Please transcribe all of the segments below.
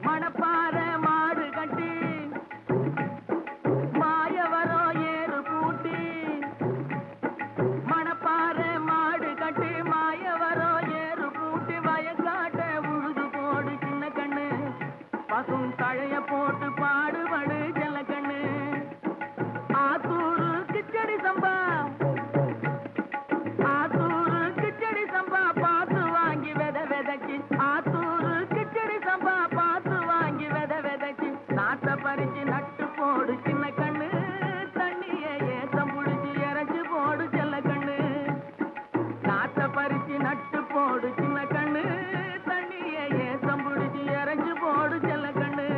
மணப்பாற மாடு கட்டி மாயவரம் ஏறு பூட்டி மணப்பாற மாடு கட்டி மாயவரம் ஏறு பூட்டி வயக்காட்ட உழுது போடு சின்ன கண்ணு பசும் தழைய போட்டு பாடுபடு செல்ல கண்ணு ஆத்தூரு கிச்சடி சம்பா ஆத்தூரு கிச்சடி சம்பா பார்த்து வாங்கி விதைச்சு ஆத்தூரு கிச்சடி சம்பா பார்த்து வாங்கி விதைச்சு நாட்டை பறிச்சு நட்டு போடு சின்ன கண்ணு தண்ணியை ஏத்தம் புடிச்சு இறச்சி போடு செல்ல கண்ணு நாட்டை பறிச்சு நட்டு போடு சின்ன கண்ணு தண்ணியை ஏத்தம் புடிச்சு இறச்சி போடு செல்ல கண்ணு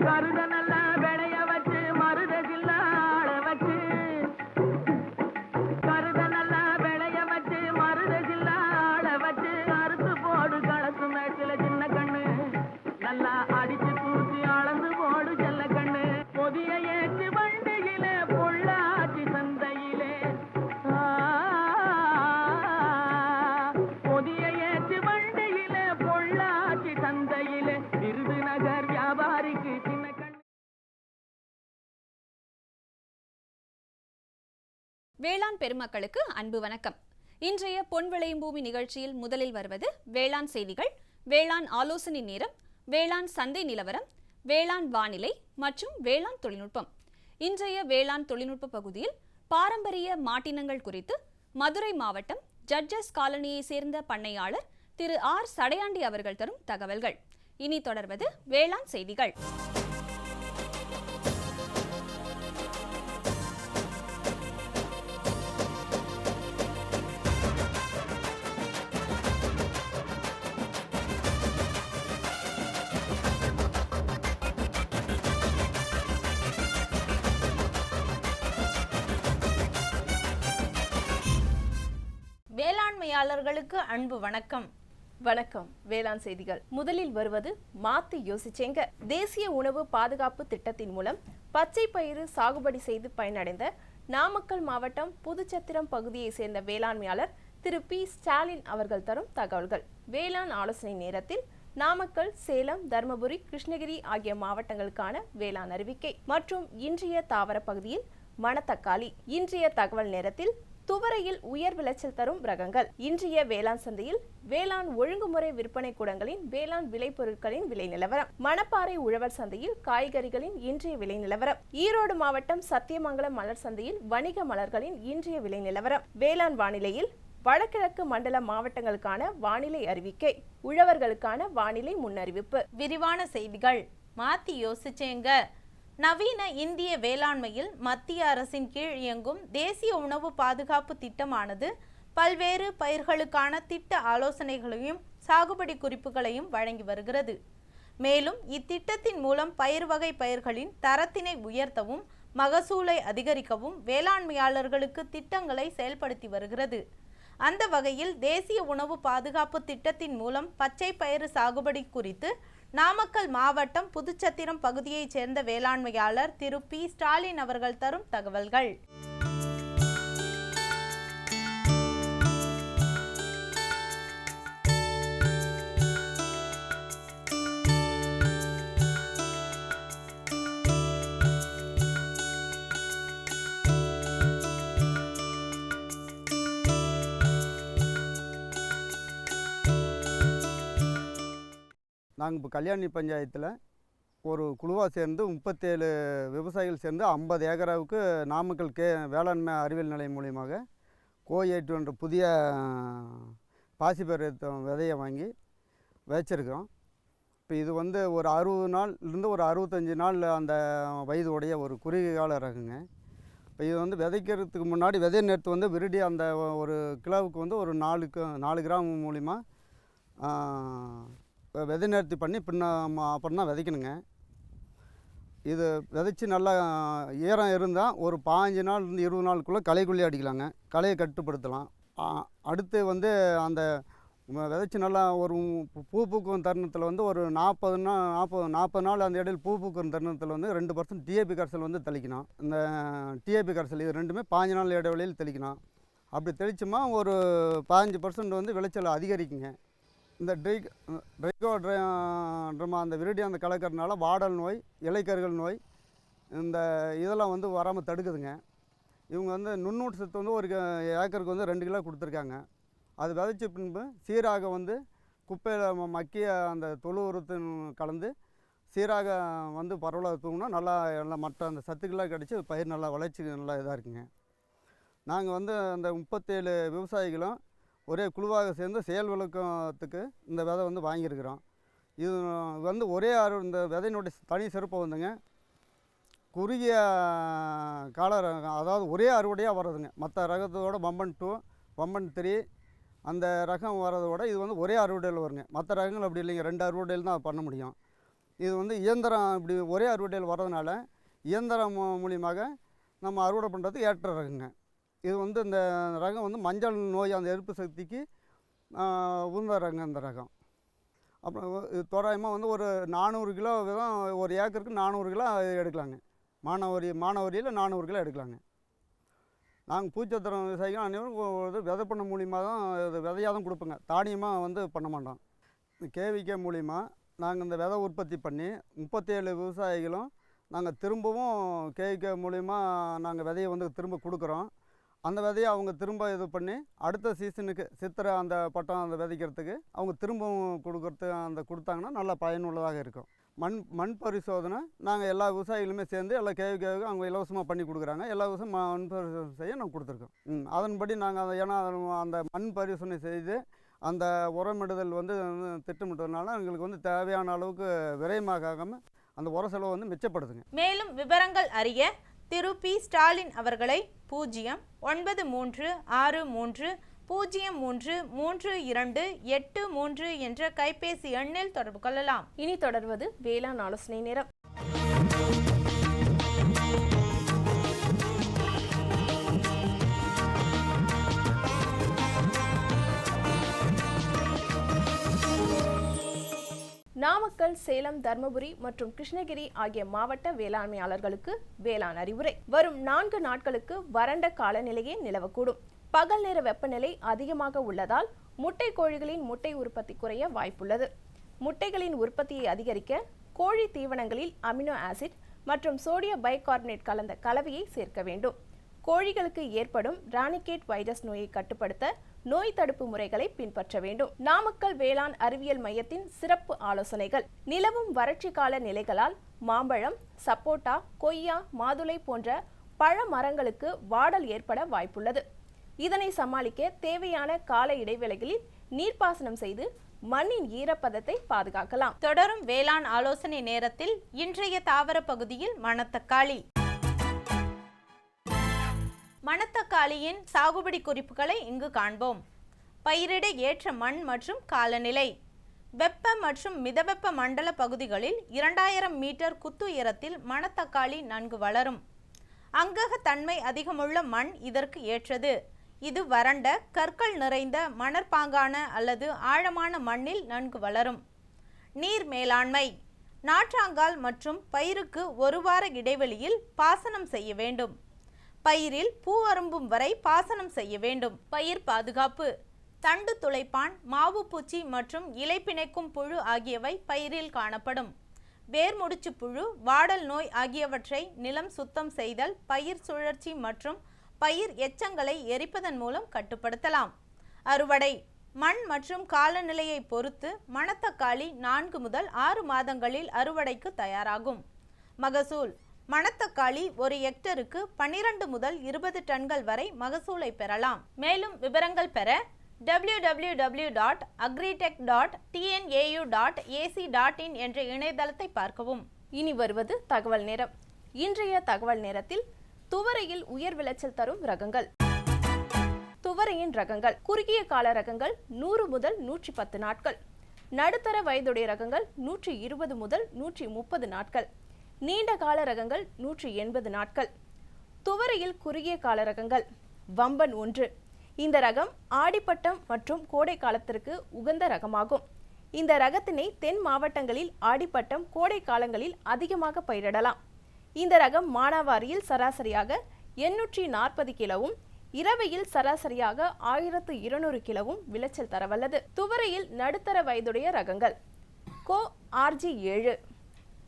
கருத நல்லா விளைய வச்சு மருத ஜில்லாள வச்சு கருத நல்லா விளைய வச்சு மருத ஜில்லாள வச்சு அறுத்து போடு களத்து மேட்டில சின்ன கண்ணு நல்லா அடிச்சு தூசி அளந்து போடு செல்ல கண்ணு பொதிய ஏற்று வண்டியிலே பொள்ளாச்சி சந்தையிலே பொதிய ஏற்று வண்டியிலே பொள்ளாச்சி சந்தையிலே விருதுநகர் வியாபாரிக்கு சின்ன கண்ணு. வேளாண் பெருமக்களுக்கு அன்பு வணக்கம். இன்றைய பொன் விளையும் பூமி நிகழ்ச்சியில் முதலில் வருவது வேளாண் செய்திகள், வேளாண் ஆலோசனை நேரம், வேளாண் சந்தை நிலவரம், வேளாண் வானிலை மற்றும் வேளாண் தொழில்நுட்பம். இன்றைய வேளாண் தொழில்நுட்ப பகுதியில் பாரம்பரிய மாட்டினங்கள் குறித்து மதுரை மாவட்டம் ஜட்ஜஸ் காலனியை சேர்ந்த பண்ணையாளர் திரு ஆர் சடையாண்டி அவர்கள் தரும் தகவல்கள். இனி தொடர்வது வேளாண் செய்திகள். வேளாண்மையாளர்களுக்கு அன்பு வணக்கம். வணக்கம். வேளாண் செய்திகள். முதலில் வருவது மாத்தி யோசிச்சேங்க. தேசிய உணவு பாதுகாப்பு திட்டத்தின் மூலம் பச்சை பயிறு சாகுபடி செய்து பயனடைந்த நாமக்கல் மாவட்டம் புதுச்சத்திரம் பகுதியை சேர்ந்த வேளாண்மையாளர் திரு பி ஸ்டாலின் அவர்கள் தரும் தகவல்கள். வேளாண் ஆலோசனை நேரத்தில் நாமக்கல், சேலம், தருமபுரி, கிருஷ்ணகிரி ஆகிய மாவட்டங்களுக்கான வேளாண் அறிவிக்கை மற்றும் இன்றைய தாவர பகுதியில் மணத்தக்காளி. இன்றைய தகவல் நேரத்தில் துவரையில் உயர் விளைச்சல் தரும் ரகங்கள். இன்றைய வேளாண் சந்தையில் வேளாண் ஒழுங்குமுறை விற்பனை கூடங்களின் வேளாண் விளைபொருட்களின் விலை நிலவரம். மணப்பாறை உழவர் சந்தையில் காய்கறிகளின் இன்றைய விலை நிலவரம். ஈரோடு மாவட்டம் சத்தியமங்கலம் மலர் சந்தையில் வணிக மலர்களின் இன்றைய விலை நிலவரம். வேளாண் வானிலையில் வடகிழக்கு மண்டல மாவட்டங்களுக்கான வானிலை அறிவிக்கை, உழவர்களுக்கான வானிலை முன்னறிவிப்பு. விரிவான செய்திகள். மாத்தி யோசிச்சேங்க. நவீன இந்திய வேளாண்மையில் மத்திய அரசின் கீழ் இயங்கும் தேசிய உணவு பாதுகாப்பு திட்டமானது பல்வேறு பயிர்களுக்கான திட்ட ஆலோசனைகளையும் சாகுபடி குறிப்புகளையும் வழங்கி வருகிறது. மேலும் இத்திட்டத்தின் மூலம் பயிர் வகை பயிர்களின் தரத்தினை உயர்த்தவும் மகசூலை அதிகரிக்கவும் வேளாண்மையாளர்களுக்கு திட்டங்களை செயல்படுத்தி வருகிறது. அந்த வகையில் தேசிய உணவு பாதுகாப்பு திட்டத்தின் மூலம் பச்சை பயிறு சாகுபடி குறித்து நாமக்கல் மாவட்டம் புதுச்சத்திரம் பகுதியைச் சேர்ந்த வேளாண்மையாளர் திரு பி ஸ்டாலின் அவர்கள் தரும் தகவல்கள். நாங்கள் இப்போ கல்யாணி பஞ்சாயத்தில் ஒரு குழுவாக சேர்ந்து 37 விவசாயிகள் சேர்ந்து 50 ஏக்கராவுக்கு நாமக்கல் வேளாண்மை அறிவியல் நிலையம் மூலியமாக கோஏட்டு என்ற புதிய பாசிப்பயிர் விதையை வாங்கி விதைச்சிருக்கிறோம். இப்போ இது வந்து ஒரு 60 நாள்லேருந்து ஒரு 65 நாள் அந்த வயது உடைய ஒரு குறுகிய கால ரகங்க. இப்போ இது வந்து விதைக்கிறதுக்கு முன்னாடி விதை நேரத்து வந்து விருடி அந்த ஒரு கிலோவுக்கு வந்து ஒரு 4 கிராம் மூலிமா விதை நேர்த்தி பண்ணி அப்புறம் தான் விதைக்கணுங்க. இது விதைச்சி நல்லா ஈரம் இருந்தால் ஒரு 15 நாள்லேருந்து 20 நாளுக்குள்ளே களைக்குள்ளே அடிக்கலாங்க. களையை கட்டுப்படுத்தலாம். அடுத்து வந்து அந்த விதைச்சி நல்லா ஒரு பூ பூக்கும் தருணத்தில் வந்து ஒரு 40 நாள் அந்த இடையில் பூ பூக்கும் தருணத்தில் வந்து 2% டிஏபி கரைசல் வந்து தெளிக்கணும். இந்த டிஏபி கரைசல் இது ரெண்டுமே 15 நாள் இடைவெளியில் தெளிக்கணும். அப்படி தெளிச்சோமா ஒரு 15% வந்து விளைச்சல் அதிகரிக்குங்க. இந்த ட்ரைகோட்ரமா அந்த விரிடி அந்த கலக்கிறதுனால வாடல் நோய், இலைக்கருகள் நோய் இந்த இதெல்லாம் வந்து வராமல் தடுக்குதுங்க. இவங்க வந்து நுண்ணூட்ட சத்து வந்து ஒரு ஏக்கருக்கு வந்து 2 கிலோ கொடுத்துருக்காங்க. அது விதைச்ச பின்பு சீராக வந்து குப்பையில் மக்கிய அந்த தொழு உரத்து கலந்து சீராக வந்து பரவலாக தூங்கினா நல்லா மற்ற அந்த சத்துக்களாக கிடச்சி பயிர் நல்லா வளர்ச்சி நல்லா இதாக இருக்குங்க. நாங்கள் வந்து அந்த 37 விவசாயிகளும் ஒரே குழுவாக சேர்ந்து செயல் விளக்கத்துக்கு இந்த விதை வந்து வாங்கியிருக்கிறோம். இது வந்து ஒரே இந்த விதையினுடைய தனி சிறப்பு வந்துங்க, குறுகிய கால ரகம், அதாவது ஒரே அறுவடையாக வர்றதுங்க. மற்ற ரகத்தோட வம்பன் 2, வம்பன் 3 அந்த ரகம் வர்றதோட இது வந்து ஒரே அறுவடையில் வருங்க. மற்ற ரகங்கள் அப்படி இல்லைங்க, 2 அறுவடையில் தான் பண்ண முடியும். இது வந்து இயந்திரம் இப்படி ஒரே அறுவடையில் வர்றதுனால இயந்திரம் மூலியமாக நம்ம அறுவடை பண்ணுறதுக்கு ஏற்ற ரகங்க. இது வந்து இந்த ரகம் வந்து மஞ்சள் நோய் அந்த எதிர்ப்பு சக்திக்கு உந்த ரகம் இந்த ரகம். அப்புறம் இது தோராயமாக வந்து ஒரு 400 கிலோ விதம் ஒரு ஏக்கருக்கு 400 கிலோ எடுக்கலாங்க. மானாவரியில் 400 கிலோ எடுக்கலாங்க. நாங்கள் பூச்சத்திரம் விவசாயிகள் அனைவரும் விதை பண்ண மூலியமாக தான் இது விதையாக தான் கொடுப்போங்க, தானியமாக வந்து பண்ண மாட்டோம். கேவிகே மூலிமா நாங்கள் இந்த விதை உற்பத்தி பண்ணி 37 விவசாயிகளும் நாங்கள் திரும்பவும் கேவிகே மூலிமா நாங்கள் விதையை வந்து திரும்ப கொடுக்குறோம். அந்த விதையை அவங்க திரும்ப இது பண்ணி அடுத்த சீசனுக்கு சித்திரை அந்த பட்டம் அந்த விதைக்கிறதுக்கு அவங்க திரும்பவும் கொடுத்தாங்கன்னா நல்லா பயனுள்ளதாக இருக்கும். மண் பரிசோதனை நாங்கள் எல்லா விவசாயிகளுமே சேர்ந்து எல்லா கேவிகேவுக்கு அவங்க இலவசமாக பண்ணி கொடுக்குறாங்க. எல்லா விவசாயம் மண் பரிசோதனை செய்ய நாங்கள் கொடுத்துருக்கோம். அதன்படி நாங்கள் ஏன்னா அந்த மண் பரிசோதனை செய்து அந்த உரமிடுதல் வந்து திட்டமிட்டதுனால எங்களுக்கு வந்து தேவையான அளவுக்கு விரயமாகாமல் அந்த உர செலவு வந்து மிச்சப்படுதுங்க. மேலும் விவரங்கள் அறிய திரு பி. ஸ்டாலின் அவர்களை 09630333283 என்ற கைபேசி எண்ணில் தொடர்பு கொள்ளலாம். இனி தொடர்வது வேளாண் ஆலோசனை நேரம். நாமக்கல், சேலம், தர்மபுரி மற்றும் கிருஷ்ணகிரி ஆகிய மாவட்ட வேளாண்மையாளர்களுக்கு வேளாண் அறிவுரை. வரும் 4 நாட்களுக்கு வறண்ட காலநிலையே நிலவக்கூடும். பகல் நேர வெப்பநிலை அதிகமாக உள்ளதால் முட்டை கோழிகளின் முட்டை உற்பத்தி குறைய வாய்ப்புள்ளது. முட்டைகளின் உற்பத்தியை அதிகரிக்க கோழி தீவனங்களில் அமினோ ஆசிட் மற்றும் சோடியம் பைகார்பனேட் கலந்த கலவையை சேர்க்க வேண்டும். கோழிகளுக்கு ஏற்படும் ராணிகேட் வைரஸ் நோயை கட்டுப்படுத்த நோய் தடுப்பு முறைகளை பின்பற்ற வேண்டும். நாமக்கல் வேளாண் அறிவியல் மையத்தின் சிறப்பு ஆலோசனைகள். நிலவும் வறட்சி கால நிலைகளால் மாம்பழம், சப்போட்டா, கொய்யா, மாதுளை போன்ற பழ மரங்களுக்கு வாடல் ஏற்பட வாய்ப்புள்ளது. இதனை சமாளிக்க தேவையான கால இடைவேளைகளில் நீர்ப்பாசனம் செய்து மண்ணின் ஈரப்பதத்தை பாதுகாக்கலாம். தொடரும் வேளாண் ஆலோசனை நேரத்தில் இன்றைய தாவர பகுதியில் மணத்தக்காளி. மணத்தக்காளியின் சாகுபடி குறிப்புகளை இங்கு காண்போம். பயிரிட ஏற்ற மண் மற்றும் காலநிலை. வெப்ப மற்றும் மிதவெப்ப மண்டல பகுதிகளில் 2000 மீட்டர் குத்து உயரத்தில் மணத்தக்காளி நன்கு வளரும். அங்கக தன்மை அதிகமுள்ள மண் இதற்கு ஏற்றது. இது வறண்ட கற்கள் நிறைந்த மணற்பாங்கான அல்லது ஆழமான மண்ணில் நன்கு வளரும். நீர் மேலாண்மை. நாற்றாங்கால் மற்றும் பயிருக்கு 1 வார இடைவெளியில் பாசனம் செய்ய வேண்டும். பயிரில் பூ அரும்பும் வரை பாசனம் செய்ய வேண்டும். பயிர் பாதுகாப்பு. தண்டு துளைப்பான், மாவு பூச்சி மற்றும் இலை பிணைக்கும் புழு ஆகியவை பயிரில் காணப்படும். வேர்முடிச்சு புழு, வாடல் நோய் ஆகியவற்றை நிலம் சுத்தம் செய்தல், பயிர் சுழற்சி மற்றும் பயிர் எச்சங்களை எரிப்பதன் மூலம் கட்டுப்படுத்தலாம். அறுவடை. மண் மற்றும் காலநிலையை பொறுத்து மணத்தக்காளி 4 முதல் 6 மாதங்களில் அறுவடைக்கு தயாராகும். மகசூல். மணத்தக்காளி 1 ஹெக்டருக்கு 12 முதல் 20 டன்கள் வரை மகசூலை பெறலாம். மேலும் விவரங்கள் பெற www.agritech.tnau.ac.in என்ற இணையதளத்தை பார்க்கவும். இனி வருவது தகவல் நேரம். இன்றைய தகவல் நேரத்தில் துவரையில் உயர் விளைச்சல் தரும் ரகங்கள். துவரையின் ரகங்கள். குறுகிய கால ரகங்கள் 100 முதல் 110 நாட்கள். நடுத்தர வயதுடைய ரகங்கள் 120 முதல் 130 நாட்கள். நீண்ட கால ரகங்கள் 180 நாட்கள். துவரையில் குறுகிய கால ரகங்கள். வம்பன் 1. இந்த ரகம் ஆடிப்பட்டம் மற்றும் கோடை காலத்திற்கு உகந்த ரகமாகும். இந்த ரகத்தினை தென் மாவட்டங்களில் ஆடிப்பட்டம், கோடை காலங்களில் அதிகமாக பயிரிடலாம். இந்த ரகம் மானாவாரியில் சராசரியாக 840 கிலோவும், இரவையில் சராசரியாக 1200 கிலோவும் விளைச்சல் தரவல்லது. துவரையில் நடுத்தர வயதுடைய ரகங்கள். கோ RG 7.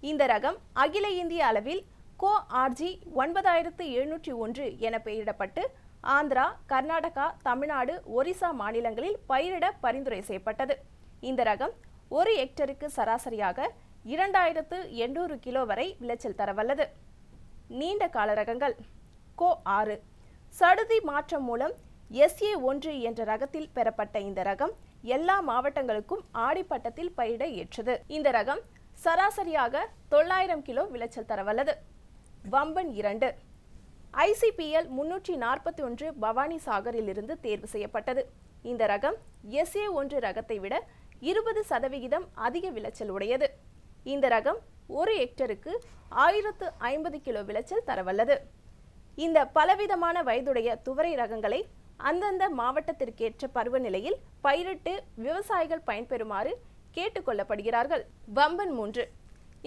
இந்த ரகம் அகில இந்திய அளவில் கோ RG 9701 என பெயரிடப்பட்டு ஆந்திரா, கர்நாடகா, தமிழ்நாடு, ஒரிசா மாநிலங்களில் பயிரிட பரிந்துரை செய்யப்பட்டது. இந்த ரகம் ஒரு ஹெக்டருக்கு சராசரியாக 2800 கிலோ வரை விளைச்சல் தரவல்லது. நீண்ட கால ரகங்கள். கோ 6. சடுதி மாற்றம் மூலம் SA1 என்ற ரகத்தில் பெறப்பட்ட இந்த ரகம் எல்லா மாவட்டங்களுக்கும் ஆடிப்பட்டத்தில் பயிரிட ஏற்றது. இந்த ரகம் சராசரியாக 900 கிலோ விளைச்சல் தரவல்லது. வம்பன் 2. ICPL 341 பவானி சாகரில் இருந்து தேர்வு செய்யப்பட்டது. இந்த ரகம் SA1 ரகத்தை விட 20% அதிக விளைச்சல் உடையது. இந்த ரகம் ஒரு ஹெக்டருக்கு 1050 கிலோ விளைச்சல் தரவல்லது. இந்த பலவிதமான வயதுடைய துவரை ரகங்களை அந்தந்த மாவட்டத்திற்கேற்ற பருவநிலையில் பயிரிட்டு விவசாயிகள் பயன்பெறுமாறு கேட்டுக்கொள்ளப்படுகிறார்கள். வம்பன் 3.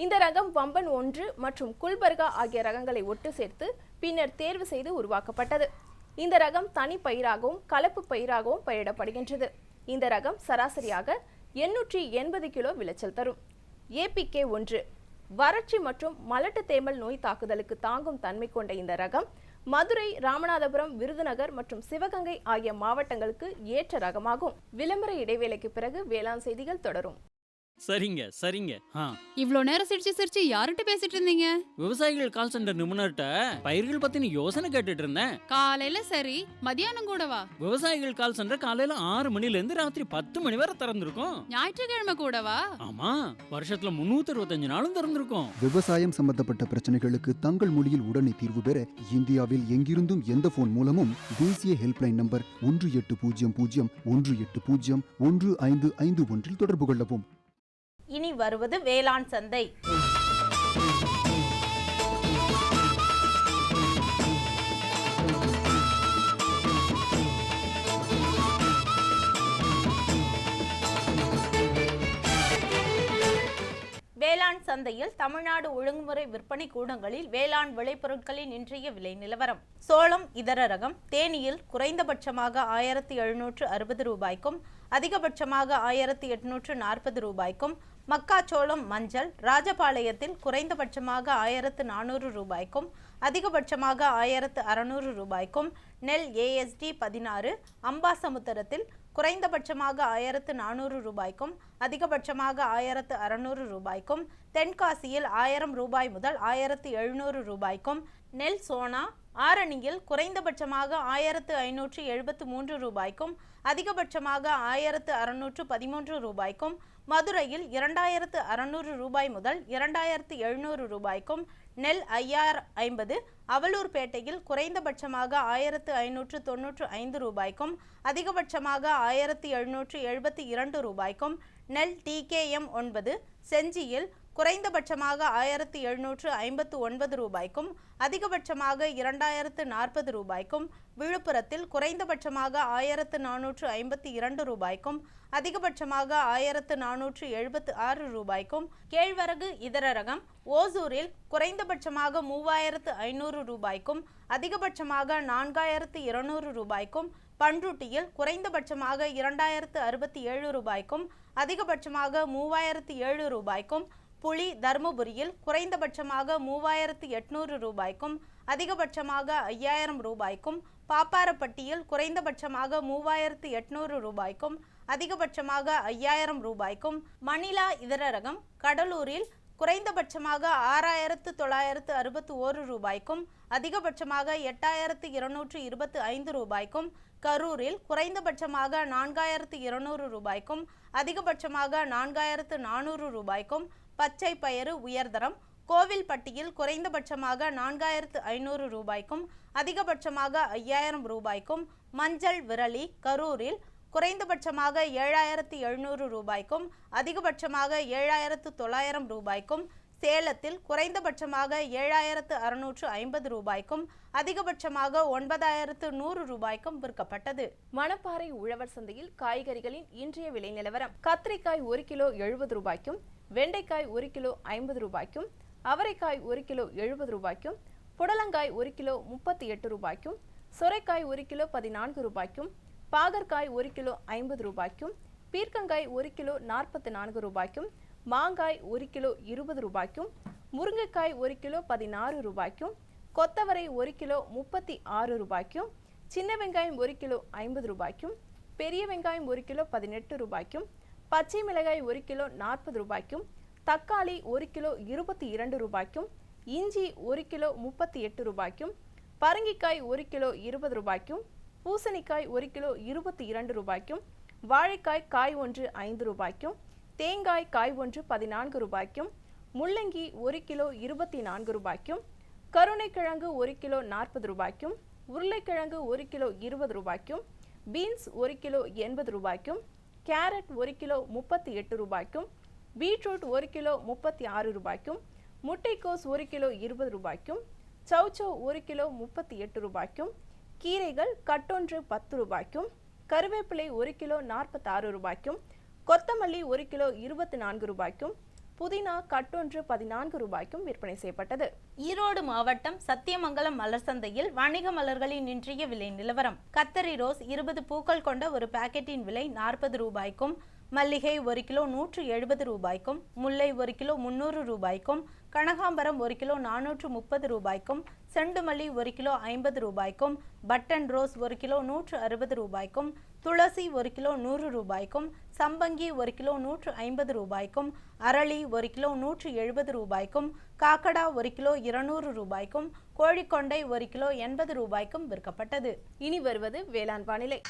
இந்த ரகம் வம்பன் 1 மற்றும் குல்பர்கா ஆகிய ரகங்களை ஒட்டு சேர்த்து பின்னர் தேர்வு செய்து உருவாக்கப்பட்டது. இந்த ரகம் தனி பயிராகவும் கலப்பு பயிராகவும் பயிரிடப்படுகின்றது. இந்த ரகம் சராசரியாக 880 கிலோ விளைச்சல் தரும். APK 1. வறட்சி மற்றும் மலட்டு தேமல் நோய் தாக்குதலுக்கு தாங்கும் தன்மை கொண்ட இந்த ரகம் மதுரை, ராமநாதபுரம், விருதுநகர் மற்றும் சிவகங்கை ஆகிய மாவட்டங்களுக்கு ஏற்ற ரகமாகும். விளம்பர இடைவேளைக்கு பிறகு வேளாண் செய்திகள் தொடரும். சரிங்க சரிங்க. இவ்ளோ நேரம் சிரிச்சு யார்கிட்ட பேசிட்டு இருந்தீங்க? விவசாயிகள் கால் சென்டர் நிபுணர்கிட்ட பயிர்கள் பத்தின யோசனை கேட்டுட்டு இருந்தேன். காலையில சரி, மதியானம் கூடவா? விவசாயிகள் கால் சென்டர் காலையில 6 மணில இருந்து ராத்திரி 10 மணி வரை திறந்திருக்கும். ஞாயிற்றுக்கிழமை கூடவா? ஆமா, வருஷத்துல 365 நாளும் திறந்திருக்கும். விவசாயம் சம்பந்தப்பட்ட பிரச்சனைகளுக்கு தங்கள் மொழியில் உடனே தீர்வு பெற இந்தியாவில் எங்கிருந்தும் எந்த போன் மூலமும் தேசிய ஹெல்ப்லைன் நம்பர் 1800-180-1551 தொடர்பு கொள்ளவும். இனி வருவது வேளாண் சந்தை. வேளாண் சந்தையில் தமிழ்நாடு ஒழுங்குமுறை விற்பனை கூடங்களில் வேளாண் விளைபொருட்களின் இன்றைய விலை நிலவரம். சோளம் இதர ரகம் தேனியில் குறைந்தபட்சமாக 1760 ரூபாய்க்கும் அதிகபட்சமாக 1840 ரூபாய்க்கும், மக்காச்சோளம் மஞ்சள் ராஜபாளையத்தில் குறைந்தபட்சமாக 1400 ரூபாய்க்கும் அதிகபட்சமாக 1600 ரூபாய்க்கும், நெல் ASD 16 அம்பாசமுத்திரத்தில் குறைந்தபட்சமாக 1400 ரூபாய்க்கும் அதிகபட்சமாக 1600 ரூபாய்க்கும், தென்காசியில் 1000 ரூபாய் முதல் 1700 ரூபாய்க்கும், நெல் சோனா ஆரணியில் குறைந்தபட்சமாக 1573 ரூபாய்க்கும் அதிகபட்சமாக 1613 ரூபாய்க்கும், மதுரையில் 2600 ரூபாய் முதல் 2700 ரூபாய்க்கும், நெல் 5050 அவலூர்பேட்டையில் குறைந்தபட்சமாக 1595 ரூபாய்க்கும் அதிகபட்சமாக 1772 ரூபாய்க்கும், நெல் TKM 9 செஞ்சியில் குறைந்தபட்சமாக 1759 ரூபாய்க்கும் அதிகபட்சமாக 2040 ரூபாய்க்கும், விழுப்புரத்தில் குறைந்தபட்சமாக 1452 ரூபாய்க்கும் அதிகபட்சமாக 1476 ரூபாய்க்கும், கேழ்வரகு இதர ரகம் ஓசூரில் குறைந்தபட்சமாக 3500 ரூபாய்க்கும் அதிகபட்சமாக 4200 ரூபாய்க்கும், பண்ருட்டியில் குறைந்தபட்சமாக 2067 ரூபாய்க்கும் அதிகபட்சமாக 3007 ரூபாய்க்கும், புளி தர்மபுரியில் குறைந்தபட்சமாக 3800 ரூபாய்க்கும் அதிகபட்சமாக 5000 ரூபாய்க்கும், பாப்பாரப்பட்டியில் குறைந்தபட்சமாக 3800 ரூபாய்க்கும் அதிகபட்சமாக 5000 ரூபாய்க்கும், மணிலா இதர ரகம் கடலூரில் குறைந்தபட்சமாக 6961 ரூபாய்க்கும் அதிகபட்சமாக 8225 ரூபாய்க்கும், கரூரில் குறைந்தபட்சமாக 4200 ரூபாய்க்கும் அதிகபட்சமாக 4400 ரூபாய்க்கும், பச்சை பயறு உயர்தரம் கோவில்பட்டியில் குறைந்தபட்சமாக 4500 ரூபாய்க்கும் அதிகபட்சமாக 5000 ரூபாய்க்கும், மஞ்சள் விரலி கரூரில் குறைந்தபட்சமாக 7700 ரூபாய்க்கும் அதிகபட்சமாக 7900 ரூபாய்க்கும், சேலத்தில் குறைந்தபட்சமாக 7650 ரூபாய்க்கும் அதிகபட்சமாக 9100 ரூபாய்க்கும் விற்கப்பட்டது. மணப்பாறை உழவர் சந்தையில் காய்கறிகளின் இன்றைய விலை நிலவரம். கத்திரிக்காய் 1 கிலோ 70 ரூபாய்க்கும், வெண்டைக்காய் 1 கிலோ 50 ரூபாய்க்கும், அவரைக்காய் 1 கிலோ 70 ரூபாய்க்கும், புடலங்காய் 1 கிலோ 38 ரூபாய்க்கும், சொரைக்காய் 1 கிலோ 14 ரூபாய்க்கும், பாகற்காய் 1 கிலோ 50 ரூபாய்க்கும், பீர்க்கங்காய் 1 கிலோ 44 ரூபாய்க்கும், மாங்காய் 1 கிலோ 20 ரூபாய்க்கும், முருங்கைக்காய் 1 கிலோ 16 ரூபாய்க்கும், கொத்தவரை 1 கிலோ 36 ரூபாய்க்கும், சின்ன வெங்காயம் 1 கிலோ 50 ரூபாய்க்கும், பெரிய வெங்காயம் 1 கிலோ 18 ரூபாய்க்கும், பச்சை மிளகாய் 1 கிலோ 40 ரூபாய்க்கும், தக்காளி 1 கிலோ 22 ரூபாய்க்கும், இஞ்சி 1 கிலோ 38 ரூபாய்க்கும், பரங்கிக்காய் 1 கிலோ 20 ரூபாய்க்கும், பூசணிக்காய் 1 கிலோ 22 ரூபாய்க்கும், வாழைக்காய் காய் ஒன்று 5 ரூபாய்க்கும், தேங்காய் காய் ஒன்று 14 ரூபாய்க்கும், முள்ளங்கி 1 கிலோ 24 ரூபாய்க்கும், கருணைக்கிழங்கு 1 கிலோ 40 ரூபாய்க்கும், உருளைக்கிழங்கு 1 கிலோ 20 ரூபாய்க்கும், பீன்ஸ் 1 கிலோ 80 ரூபாய்க்கும், கேரட் 1 கிலோ 38 ரூபாய்க்கும், பீட்ரூட் 1 கிலோ 36 ரூபாய்க்கும், முட்டைக்கோஸ் 1 கிலோ 20 ரூபாய்க்கும், சௌச்சௌ 1 கிலோ 38 ரூபாய்க்கும், கீரைகள் கட்டொன்று 10 ரூபாய்க்கும், கருவேப்பிலை 1 கிலோ 46 ரூபாய்க்கும், கொத்தமல்லி 1 கிலோ 24 ரூபாய்க்கும், புதினா கட்டொன்று 14 ரூபாய்க்கும் விற்பனை செய்யப்பட்டது. ஈரோடு மாவட்டம் சத்தியமங்கலம் மலர் சந்தையில் வணிக மலர்களின் இன்றைய விலை நிலவரம். கத்தரி ரோஸ் 20 பூக்கள் கொண்ட ஒரு பாக்கெட்டின் விலை 40 ரூபாய்க்கும், மல்லிகை 1 கிலோ 170 ரூபாய்க்கும், முல்லை 1 கிலோ 300 ரூபாய்க்கும், கனகாம்பரம் 1 கிலோ 430 ரூபாய்க்கும், செண்டுமல்லி 1 கிலோ 50 ரூபாய்க்கும், பட்டன் ரோஸ் 1 கிலோ 160 ரூபாய்க்கும், துளசி 1 கிலோ 100 ரூபாய்க்கும், சம்பங்கி 1 கிலோ 150 ரூபாய்க்கும், அரளி 1 கிலோ 170 ரூபாய்க்கும், காக்கடா 1 கிலோ 200 ரூபாய்க்கும், கோழிக்கொண்டை 1 கிலோ 80 ரூபாய்க்கும் விற்கப்பட்டது. இனி வருவது வேளாண் வானிலை.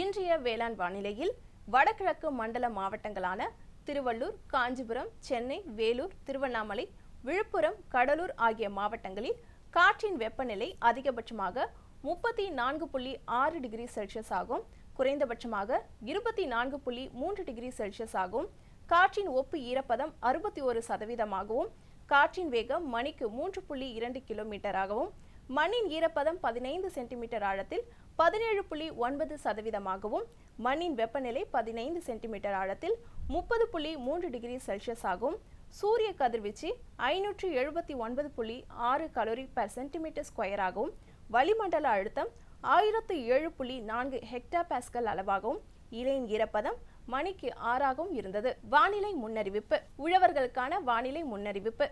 இன்றைய வேளாண் வானிலையில் வடகிழக்கு மண்டல மாவட்டங்களான திருவள்ளூர், காஞ்சிபுரம், சென்னை, வேலூர், திருவண்ணாமலை, விழுப்புரம், கடலூர் ஆகிய மாவட்டங்களில் காற்றின் வெப்பநிலை அதிகபட்சமாக 34.6 டிகிரி செல்சியஸ் ஆகும், குறைந்தபட்சமாக 24.3 டிகிரி செல்சியஸ் ஆகும். காற்றின் ஒப்பு ஈரப்பதம் 61%ஆகவும், காற்றின் வேகம் மணிக்கு 3.2 கிலோமீட்டராகவும், மண்ணின் ஈரப்பதம் 15 சென்டிமீட்டர் ஆழத்தில் 17.9%ஆகவும், மண்ணின் வெப்பநிலை 15 சென்டிமீட்டர் ஆழத்தில் 30.3 டிகிரி செல்சியஸ் ஆகும். சூரிய கதிர்வீச்சு 579.6 கலோரி பெர் சென்டிமீட்டர் ஸ்கொயர் ஆகவும், வளிமண்டல அழுத்தம் 1007.4 ஹெக்டா பாஸ்கல் அளவாகவும், இலையின் ஈரப்பதம் மணிக்கு 6ஆகவும் இருந்தது. வானிலை முன்னறிவிப்பு. உழவர்களுக்கான வானிலை முன்னறிவிப்பு.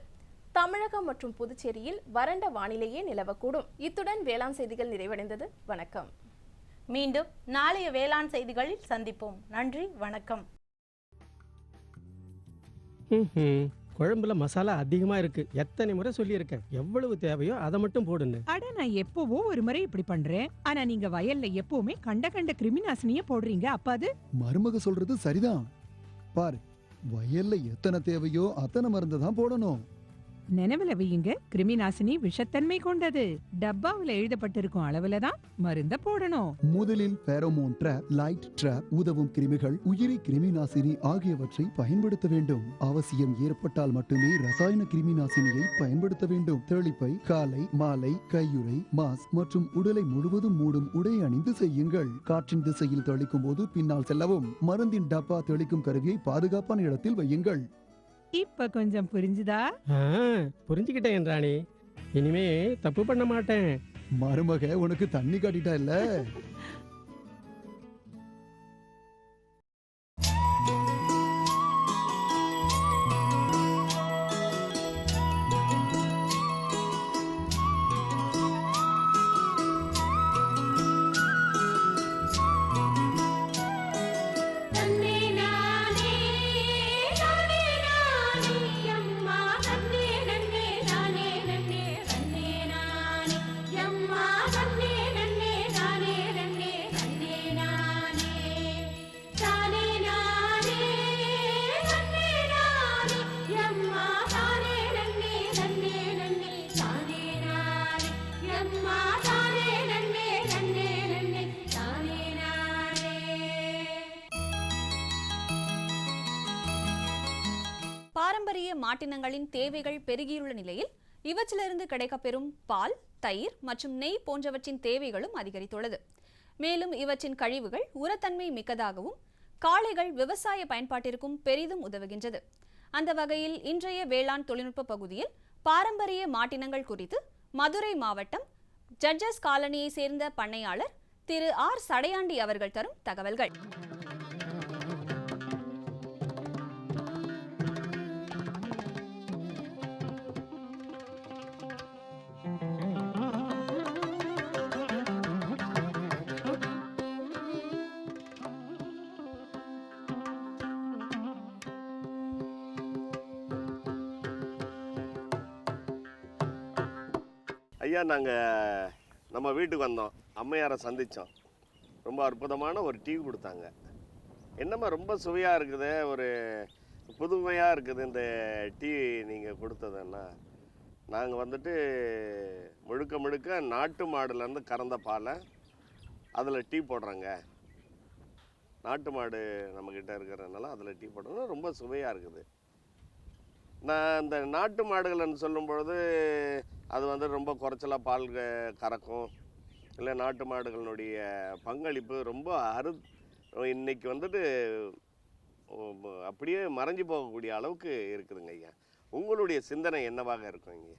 தமிழகம் மற்றும் புதுச்சேரியில் வறண்ட வானிலையே நிலவக்கூடும். இத்துடன் வேளாண் செய்திகள் நிறைவடைந்தது. வணக்கம். மீண்டும் நாளைய வேளாண் செய்திகளில் சந்திப்போம். நன்றி, வணக்கம். குழம்புல மசாலா அதிகமா இருக்கு. எத்தனை முறை சொல்லியிருக்கேன், எவ்வளவு தேவையோ அதை மட்டும் போடுன்னு. அட, நான் எப்பவோ ஒரு முறை இப்படி பண்றேன். ஆனா நீங்க வயல்ல எப்பவுமே கண்ட கிருமி நாசினிய போடுறீங்க. அப்ப அது மருமக சொல்றது சரிதான். பாரு, வயல்ல எத்தனை தேவையோ அத்தனை மருந்து தான் போடணும். நினைவுல வையுங்க, கிருமி நாசினி விஷத்தன்மை கொண்டது. டப்பாவுல எழுதப்பட்டிருக்கும் அளவுல தான் மருந்த போடணும். முதலில் பேரோமோன் ட்ராப், லைட் ட்ராப், உதவும் கிருமிகள், உயிரி கிருமி நாசினி ஆகியவற்றை பயன்படுத்த வேண்டும். அவசியம் ஏற்பட்டால் மட்டுமே ரசாயன கிருமி நாசினியை பயன்படுத்த வேண்டும். தெளிப்பை காலை, மாலை, கையுறை, மாஸ்க் மற்றும் உடலை முழுவதும் மூடும் உடை அணிந்து செய்யுங்கள். காற்றின் திசையில் தெளிக்கும் போது பின்னால் செல்லவும். மருந்தின் டப்பா தெளிக்கும் கருவியை பாதுகாப்பான இடத்தில் வையுங்கள். இப்ப கொஞ்சம் புரிஞ்சுதா? புரிஞ்சுக்கிட்டேன் ராணி. இனிமே தப்பு பண்ண மாட்டேன். மருமக உனக்கு தண்ணி காட்டிட்டா இல்ல? பாரம்பரிய மாட்டினங்களின் தேவைகள் பெருகியுள்ள நிலையில் இவற்றிலிருந்து கிடைக்கப்பெறும் பால், தயிர் மற்றும் நெய் போன்றவற்றின் தேவைகளும் அதிகரித்துள்ளது. மேலும் இவற்றின் கழிவுகள் உரத்தன்மை மிக்கதாகவும் காளைகள் விவசாய பயன்பாட்டிற்கும் பெரிதும் உதவுகின்றது. அந்த வகையில் இன்றைய வேளாண் தொழில்நுட்ப பகுதியில் பாரம்பரிய மாட்டினங்கள் குறித்து மதுரை மாவட்டம் ஜட்ஜஸ் காலனியை சேர்ந்த பண்ணையாளர் திரு ஆர் சடையாண்டி அவர்கள் தரும் தகவல்கள். ஐயா, நாங்கள் நம்ம வீட்டுக்கு வந்தோம், அம்மையாரை சந்தித்தோம். ரொம்ப அற்புதமான ஒரு டீ கொடுத்தாங்க. என்னம்மா ரொம்ப சுவையாக இருக்குது, ஒரு புதுமையாக இருக்குது இந்த டீ நீங்கள் கொடுத்ததுன்னா. நாங்கள் வந்துட்டு முழுக்க முழுக்க நாட்டு மாடுலேருந்து கறந்த பாலை அதில் டீ போடுறோங்க. நாட்டு மாடு நம்மக்கிட்ட இருக்கிறதுனால அதில் டீ போடுறோம், ரொம்ப சுவையாக இருக்குது. நான் இந்த நாட்டு மாடுகள்னு சொல்லும் பொழுது அது வந்து ரொம்ப குறைச்சலாக பால் கறக்கும், இல்லை நாட்டு மாடுகளினுடைய பங்களிப்பு ரொம்ப இன்னைக்கு வந்துட்டு அப்படியே மறைஞ்சு போகக்கூடிய அளவுக்கு இருக்குதுங்க ஐயா. உங்களுடைய சிந்தனை என்னவாக இருக்கும் இங்கே?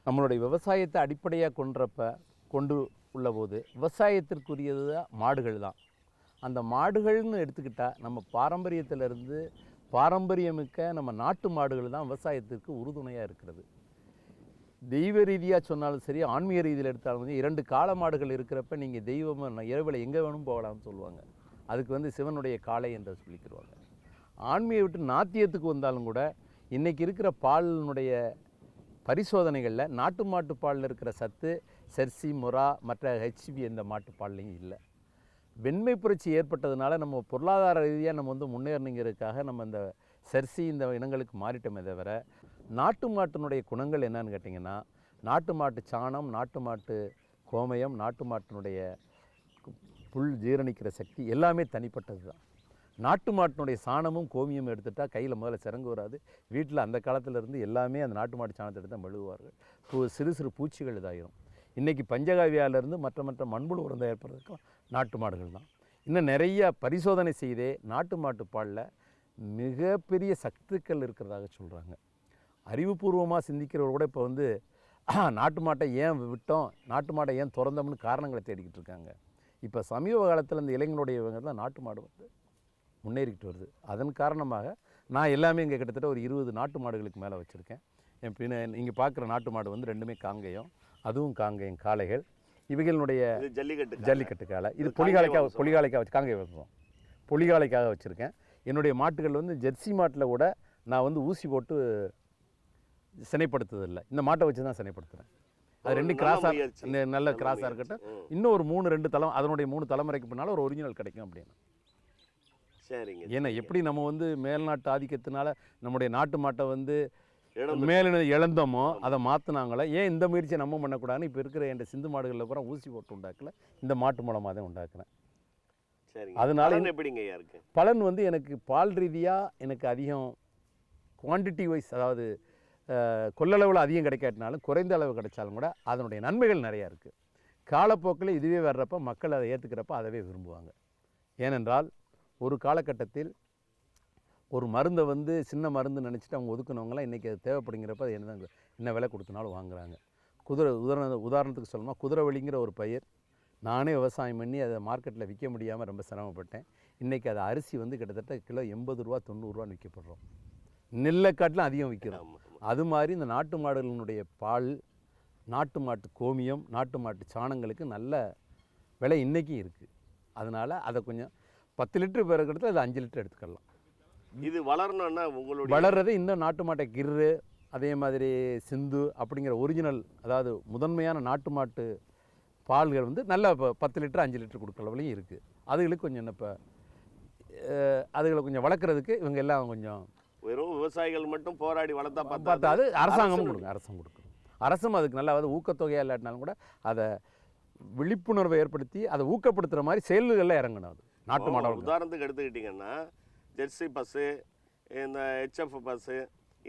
நம்மளுடைய விவசாயத்தை அடிப்படையாக கொண்டு உள்ள போது விவசாயத்திற்குரியது தான் மாடுகள் தான். அந்த மாடுகள்னு எடுத்துக்கிட்டால் நம்ம பாரம்பரியத்திலிருந்து பாரம்பரியமிக்க நம்ம நாட்டு மாடுகள் தான் விவசாயத்திற்கு உறுதுணையாக இருக்கிறது. தெய்வ ரீதியாக சொன்னாலும் சரி, ஆன்மீக ரீதியில் எடுத்தாலும் சரி, 2 காளை மாடுகள் இருக்கிறப்ப நீங்கள் தெய்வம் இரவில் எங்கே வேணும் போகலாம்னு சொல்லுவாங்க. அதுக்கு வந்து சிவனுடைய காளை என்று சொல்லிக்கிடுவாங்க. ஆன்மீக விட்டு நாத்தியத்துக்கு வந்தாலும் கூட இன்றைக்கி இருக்கிற பாலினுடைய பரிசோதனைகளில் நாட்டு மாட்டு பாலில் இருக்கிற சத்து செர்சி, முரா, மற்ற ஹெச்பி இந்த மாட்டு பால்லையும் இல்லை. வெண்மை புரட்சி ஏற்பட்டதுனால நம்ம பொருளாதார ரீதியாக நம்ம வந்து முன்னேறணுங்கிறதுக்காக நம்ம இந்த செர்சி இந்த இனங்களுக்கு மாறிட்டோமே தவிர, நாட்டு மாட்டினுடைய குணங்கள் என்னன்னு கேட்டிங்கன்னா, நாட்டு மாட்டு சாணம், நாட்டு மாட்டு கோமயம், நாட்டு மாட்டினுடைய புல் ஜீரணிக்கிற சக்தி எல்லாமே தனிப்பட்டது தான். நாட்டு மாட்டினுடைய சாணமும் கோமியமும் எடுத்துட்டால் கையில் முதல்ல சிறங்கு வராது. வீட்டில் அந்த காலத்திலேருந்து எல்லாமே அந்த நாட்டு மாட்டு சாணத்தை எடுத்து தான் மெழுகுவார்கள். சிறு சிறு பூச்சிகள் இதாகிடும். இன்றைக்கி பஞ்சகாவியாவிலேருந்து மற்ற மண்புழு உரம் ஏற்படுறதுக்கும் நாட்டு மாடுகள் தான். இன்னும் நிறைய பரிசோதனை செய்தே நாட்டு மாட்டு பாலில் மிகப்பெரிய சத்துக்கள் இருக்கிறதாக சொல்கிறாங்க. அறிவுபூர்வமாக சிந்திக்கிறவர் கூட இப்போ வந்து நாட்டு மாட்டை ஏன் விட்டோம், நாட்டு மாட்டை ஏன் திறந்தோம்னு காரணங்களை தேடிக்கிட்டு இருக்காங்க. இப்போ சமீப காலத்தில் இந்த இளைஞனுடைய இவங்க தான் நாட்டு மாடு வந்து முன்னேறிக்கிட்டு வருது. அதன் காரணமாக நான் எல்லாமே இங்கே கிட்டத்தட்ட ஒரு 20 நாட்டு மாடுகளுக்கு மேலே வச்சுருக்கேன். என் பின்ன இங்கே பார்க்குற நாட்டு மாடு வந்து 2மே காங்கேயம், அதுவும் காங்கேயம் காளைகள். இவைகளினுடைய ஜல்லிக்கட்டு காளை. இது பொலிகாலைக்காக வச்சு காங்கேயம் வைப்போம், பொலிகாலைக்காக வச்சுருக்கேன். என்னுடைய மாட்டுகள் வந்து ஜெர்சி மாட்டில் கூட நான் வந்து ஊசி போட்டு சினைப்படுத்துறதில்லை, இந்த மாட்டை வச்சு தான் சினைப்படுத்துகிறேன். அது 2 கிராஸாக நல்ல கிராஸாக இருக்கட்டும். இன்னும் ஒரு 2 அதனுடைய 3 தலைமுறைக்கு பின்னால் ஒரு ஒரிஜினல் கிடைக்கும் அப்படின்னு. சரிங்க. ஏன்னா எப்படி நம்ம வந்து மேல்நாட்டு ஆதிக்கத்தினால நம்முடைய நாட்டு மாட்டை வந்து மேலின இழந்தோமோ அதை மாற்றினாங்களே, ஏன் இந்த முயற்சியை நம்ம பண்ணக்கூடாதுன்னு இப்போ இருக்கிற என் சிந்து மாடுகளில் பூரா ஊசி போட்டு உண்டாக்கல, இந்த மாட்டு மூலமாக தான் உண்டாக்குறேன். அதனால எப்படிங்க இருக்கு பலன் வந்து எனக்கு பால் ரீதியாக எனக்கு அதிகம் குவான்டிட்டி வைஸ், அதாவது கொள்ளளவில் அதிகம் கிடைக்காட்டினாலும் குறைந்த அளவு கிடைச்சாலும் கூட அதனுடைய நன்மைகள் நிறையா இருக்குது. காலப்போக்கில் இதுவே வர்றப்ப மக்கள் அதை ஏற்றுக்கிறப்ப அதவே விரும்புவாங்க. ஏனென்றால் ஒரு காலகட்டத்தில் ஒரு மருந்தை வந்து சின்ன மருந்து நினச்சிட்டு அவங்க ஒதுக்குனவங்களாம் இன்றைக்கி அது தேவைப்படுங்கிறப்ப அது என்ன விலை கொடுத்தனாலும் வாங்குகிறாங்க. உதாரணத்துக்கு சொல்லணும்னா குதிரைவெளிங்கிற ஒரு பயிர் நானே விவசாயம் பண்ணி அதை மார்க்கெட்டில் விற்க முடியாமல் ரொம்ப சிரமப்பட்டேன். இன்றைக்கி அது அரிசி வந்து கிட்டத்தட்ட கிலோ 80 ரூபா 90 ரூபான்னு விற்கப்படுறோம். நெல்லை காட்டிலும் அதிகம் விற்கிறோம். அது மாதிரி இந்த நாட்டு மாடுகளினுடைய பால், நாட்டு மாட்டு கோமியம், நாட்டு மாட்டு சாணங்களுக்கு நல்ல விலை இன்றைக்கும் இருக்குது. அதனால் அதை கொஞ்சம் 10 லிட்டர் பிறகு அது 5 லிட்டர் எடுத்துக்கலாம். இது வளரணும்னா உங்களுடைய வளர்றது இன்னும் நாட்டு மாட்டை கிர்ரு, அதே மாதிரி சிந்து அப்படிங்கிற ஒரிஜினல், அதாவது முதன்மையான நாட்டு மாட்டு பால்கள் வந்து நல்லா இப்போ 10 லிட்டர் 5 லிட்டர் கொடுக்குற அளவுலையும் இருக்குது. அதுகளுக்கு கொஞ்சம் இப்போ அதுகளை கொஞ்சம் வளர்க்குறதுக்கு இவங்க எல்லாம் கொஞ்சம் வெறும் விவசாயிகள் மட்டும் போராடி வளர்த்தா பார்த்தா அது அரசாங்கமும் கொடுக்கும். அரசும் அதுக்கு நல்லா ஊக்கத்தொகையாக இல்லாட்டினாலும் கூட அதை விழிப்புணர்வை ஏற்படுத்தி அதை ஊக்கப்படுத்துகிற மாதிரி செயல்களில் இறங்கணும். அது நாட்டு மாடு உதாரணத்துக்கு எடுத்துக்கிட்டிங்கன்னா ஜெர்சி பஸ்ஸு, இந்த ஹெச்எஃப் பஸ்ஸு,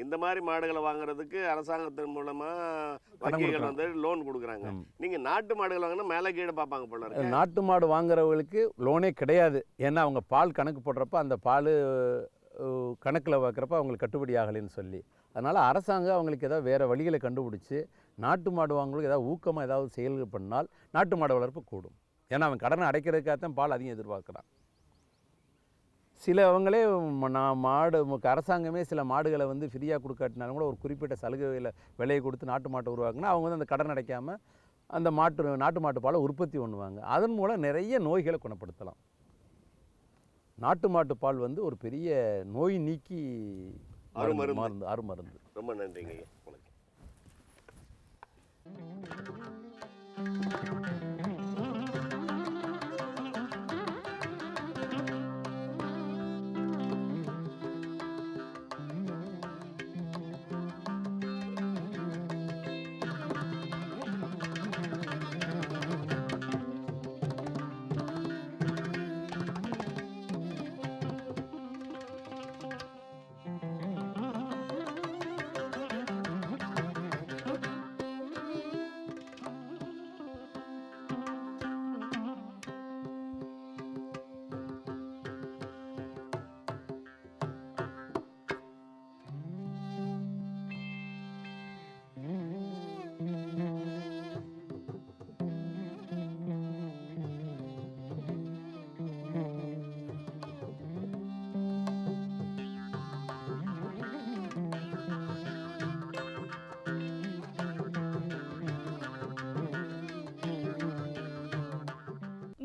இந்த மாதிரி மாடுகளை வாங்குறதுக்கு அரசாங்கத்தின் மூலமாக வங்கிகள் வந்து லோன் கொடுக்குறாங்க. நீங்கள் நாட்டு மாடுகள் வாங்கினா மேலே கீழே பார்ப்பாங்க போல இருக்கு. நாட்டு மாடு வாங்குறவங்களுக்கு லோனே கிடையாது. ஏன்னா அவங்க பால் கணக்கு போடுறப்ப அந்த பால் கணக்கில் வைக்கிறப்ப அவங்களுக்கு கட்டுப்படி ஆகலைன்னு சொல்லி, அதனால் அரசாங்கம் அவங்களுக்கு ஏதாவது வேறு வழிகளை கண்டுபிடிச்சி நாட்டு மாடு வாங்குறதுக்கு ஏதாவது ஊக்கமாக ஏதாவது செயல்கள் பண்ணால் நாட்டு மாடு வளர்ப்பு கூடும். ஏன்னா அவன் கடனை அடைக்கிறதுக்காகத்தான் பால் அதிகம் எதிர்பார்க்குறான். சிலவங்களே மாடு அரசாங்கமே சில மாடுகளை வந்து ஃப்ரீயாக கொடுக்காட்டினாலும் கூட ஒரு குறிப்பிட்ட சலுகையில் விலையை கொடுத்து நாட்டு மாட்டை உருவாக்குனா அவங்க வந்து அந்த கடன் அடைக்காமல் அந்த நாட்டு மாட்டு பாலை உற்பத்தி பண்ணுவாங்க. அதன் மூலம் நிறைய நோய்களை குணப்படுத்தலாம். நாட்டு மாட்டு பால் வந்து ஒரு பெரிய நோய் நீக்கி அருமருந்து. ரொம்ப நன்றிங்க.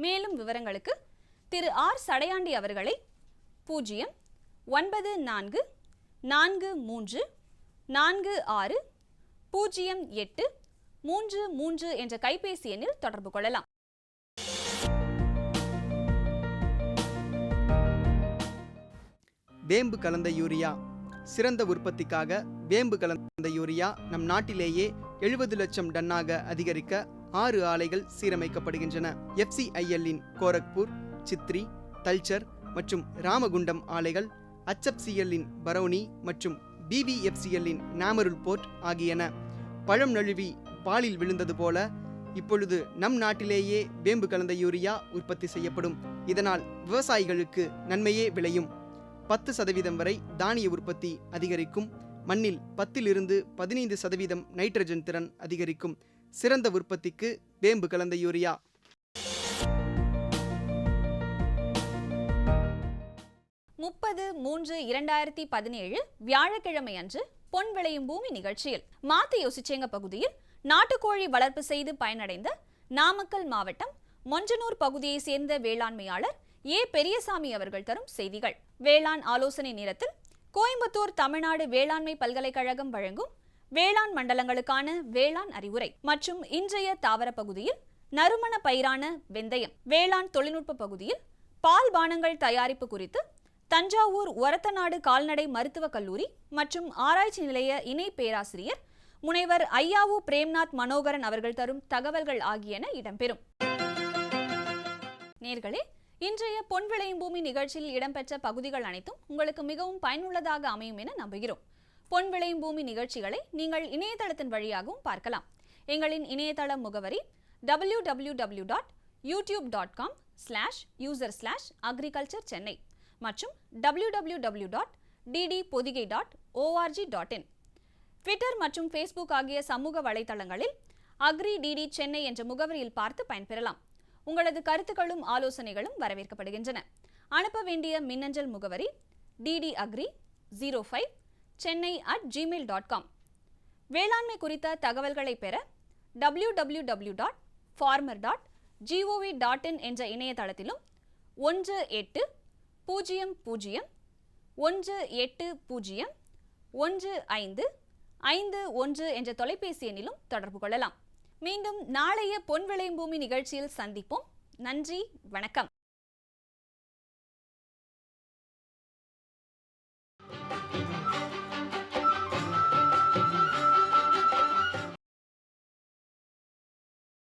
மேலும் விவரங்களுக்கு திரு ஆர் சடையாண்டி அவர்களை 09443460833 என்ற கைபேசி எண்ணில் தொடர்பு கொள்ளலாம். வேம்பு கலந்த யூரியா சிறந்த உற்பத்திக்காக வேம்பு கலந்த யூரியா நம் நாட்டிலேயே 70 லட்சம் டன்னாக அதிகரிக்க 6 ஆலைகள் சீரமைக்கப்படுகின்றன. FCIL-இன் கோரக்பூர், சித்ரி, தல்ச்சர் மற்றும் ராமகுண்டம் ஆலைகள், HFCL-இன் பரௌனி மற்றும் BVFCL-இன் நாமருல் போர்ட் ஆகியன. பழம் நழுவி பாலில் விழுந்தது போல இப்பொழுது நம் நாட்டிலேயே வேம்பு கலந்த யூரியா உற்பத்தி செய்யப்படும். இதனால் விவசாயிகளுக்கு நன்மையே விளையும். 10% வரை தானிய உற்பத்தி அதிகரிக்கும். மண்ணில் 10 to 15% நைட்ரஜன் திறன் அதிகரிக்கும். சிறந்த உற்பத்திக்கு வேம்பு கலந்த யூரியா. முப்பது 3/2017 வியாழக்கிழமை அன்று பொன் விளையும் பூமி நிகழ்ச்சியில் மாத்தி யோசிச்சேங்க பகுதியில் நாட்டுக்கோழி வளர்ப்பு செய்து பயனடைந்த நாமக்கல் மாவட்டம் மொஞ்சனூர் பகுதியை சேர்ந்த வேளாண்மையாளர் ஏ பெரியசாமி அவர்கள் தரும் செய்திகள். வேளாண் ஆலோசனை நேரத்தில் கோயம்புத்தூர் தமிழ்நாடு வேளாண்மை பல்கலைக்கழகம் வழங்கும் வேளாண் மண்டலங்களுக்கான வேளாண் அறிவுரை மற்றும் இன்றைய தாவர பகுதியில் நறுமண பயிரான வெந்தயம், வேளாண் தொழில்நுட்ப பகுதியில் பால் பானங்கள் தயாரிப்பு குறித்து தஞ்சாவூர் ஒரத்தநாடு கால்நடை மருத்துவக் கல்லூரி மற்றும் ஆராய்ச்சி நிலைய இணை பேராசிரியர் முனைவர் ஐயாவு பிரேம்நாத் மனோகரன் அவர்கள் தரும் தகவல்கள் ஆகியன இடம்பெறும். நேர்களே, இன்றைய பொன் விளையும் பூமி நிகழ்ச்சியில் இடம்பெற்ற பகுதிகள் அனைத்தும் உங்களுக்கு மிகவும் பயனுள்ளதாக அமையும் என நம்புகிறோம். பொன் விளையும் பூமி நிகழ்ச்சிகளை நீங்கள் இணையதளத்தின் வழியாகவும் பார்க்கலாம். எங்களின் இணையதள முகவரி www.youtube.com/user/agriculture-chennai மற்றும் www.ddpodigai.org.in. ட்விட்டர் மற்றும் ஃபேஸ்புக் ஆகிய சமூக வலைதளங்களில் அக்ரி டிடி சென்னை என்ற முகவரியில் பார்த்து பயன்பெறலாம். உங்களது கருத்துக்களும் ஆலோசனைகளும் வரவேற்கப்படுகின்றன. அனுப்ப வேண்டிய மின்னஞ்சல் முகவரி ddagri05chennai@gmail.com. வேளாண்மை குறித்த தகவல்களை பெற www.farmer.gov.in என்ற இணையதளத்திலும் 18001801 என்ற தொலைபேசி எண்ணிலும் தொடர்பு கொள்ளலாம். மீண்டும் நாளைய பொன் விளையும் பூமி நிகழ்ச்சியில் சந்திப்போம். நன்றி, வணக்கம்.